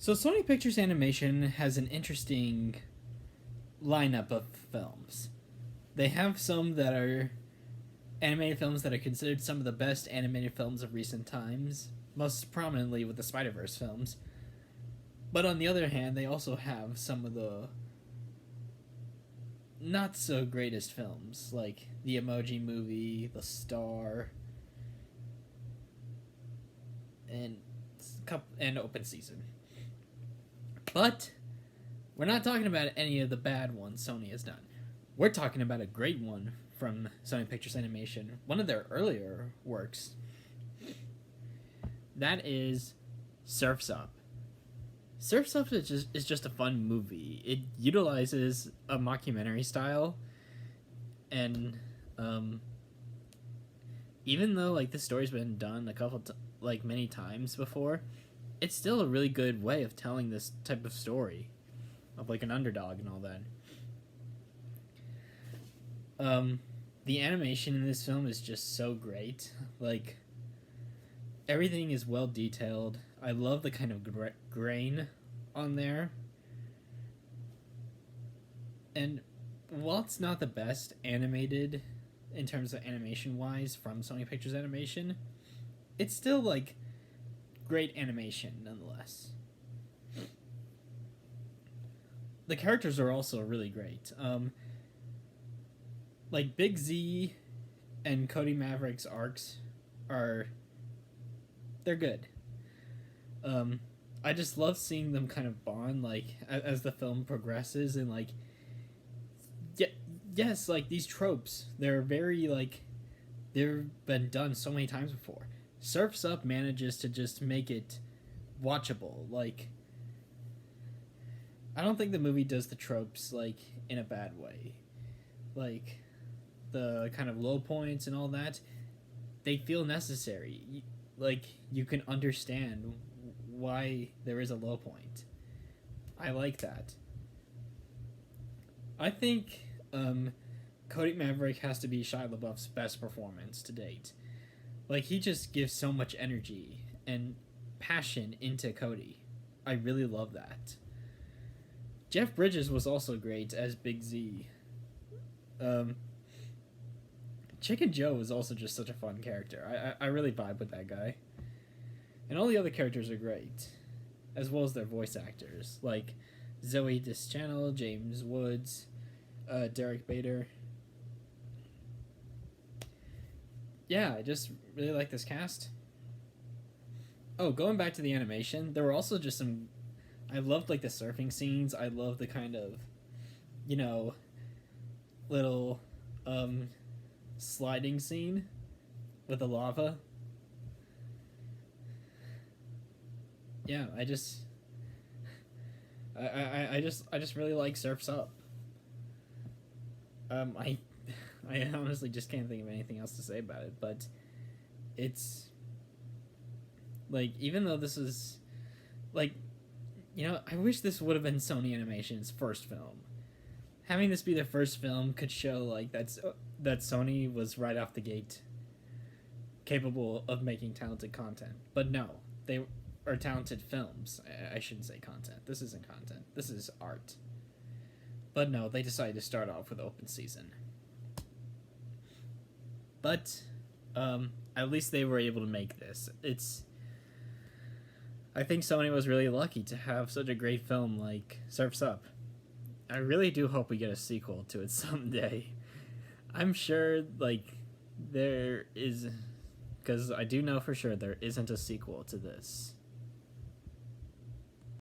So Sony Pictures Animation has an interesting lineup of films. They have some that are animated films that are considered some of the best animated films of recent times, most prominently with the Spider-Verse films. But on the other hand, they also have some of the not so greatest films, like the Emoji Movie, The Star, and Open Season. But we're not talking about any of the bad ones Sony has done. We're talking about a great one from Sony Pictures Animation, one of their earlier works. That is Surf's Up. Surf's Up is just a fun movie. It utilizes a mockumentary style, and even though like this story's been done many times before, it's still a really good way of telling this type of story, of like an underdog and all that. The animation in this film is just so great. Like, everything is well detailed. I love the kind of grain on there. And while it's not the best animated in terms of animation wise from Sony Pictures Animation, it's still like great animation nonetheless. The characters are also really great. Like Big Z and Cody Maverick's arcs they're good. I just love seeing them kind of bond like as the film progresses, and like yes, like these tropes, they're very like they've been done so many times before. Surf's Up manages to just make it watchable. Like, I don't think the movie does the tropes like in a bad way. Like the kind of low points and all that, they feel necessary. Like, you can understand why there is a low point. I like that. I think Cody Maverick has to be Shia LaBeouf's best performance to date. Like, he just gives so much energy and passion into Cody. I really love that. Jeff Bridges was also great as Big Z. Chicken Joe was also just such a fun character. I really vibe with that guy. And all the other characters are great, as well as their voice actors, like Zoe Deschanel, James Woods, Derek Bader. Yeah, I just really like this cast. Oh, going back to the animation, there were also just some... I loved, like, the surfing scenes. I love the kind of, little, sliding scene with the lava. Yeah, I just really like Surf's Up. I honestly just can't think of anything else to say about it, but it's like, even though this is like, I wish this would have been Sony Animation's first film. Having this be their first film could show like that Sony was right off the gate capable of making talented content. But no, they are talented films. I shouldn't say content. This isn't content. This is art. But no, they decided to start off with Open Season. But at least they were able to make this. I think Sony was really lucky to have such a great film like Surf's Up. I really do hope we get a sequel to it someday. I'm sure, like, there is... Because I do know for sure there isn't a sequel to this.